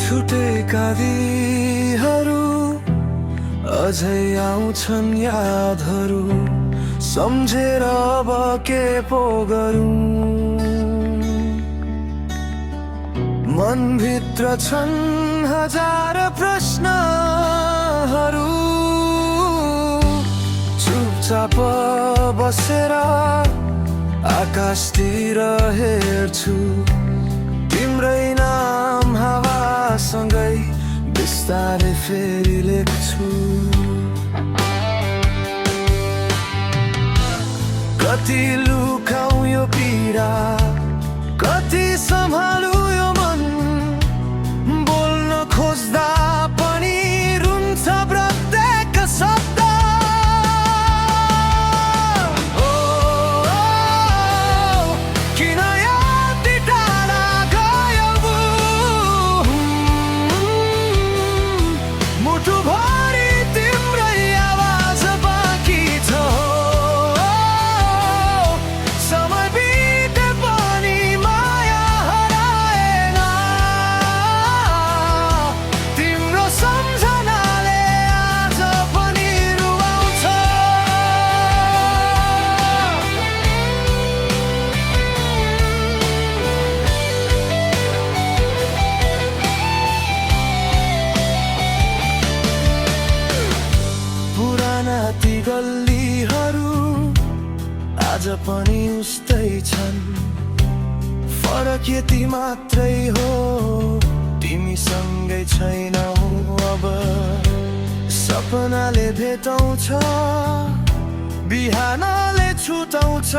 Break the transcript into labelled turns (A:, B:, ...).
A: छुटेका दिनहरू अझै आउँछन् यादहरू, सम्झेर अब के पो गरौँ। मनभित्र छन् हजार प्रश्नहरू, चुपचाप बसेर आकाशतिर हेर्छु। तिम्रै नाम हावासँगै बिस्तारै फेरि लेख्छु। कति लुकाऊ यो पीडा, कति सम्हालु यो मन, बोल्न खोज्दा पनि रुन्छ प्रत्येक शब्द। किन यति टाढा गयौ, मुटुभरि तिम्रै आवाज बाँकी छ। समय बिते पनि माया हराएन, तिम्रो सम्झनाले आज पनि रुवाउँछ। पुराना ती गल्लीहरू आज पनि उस्तै छन्। फरक यति मात्रै हो, तिमीसँगै छैनौ अब। सपनाले भेटाउँछ, बिहानले छुटाउँछ।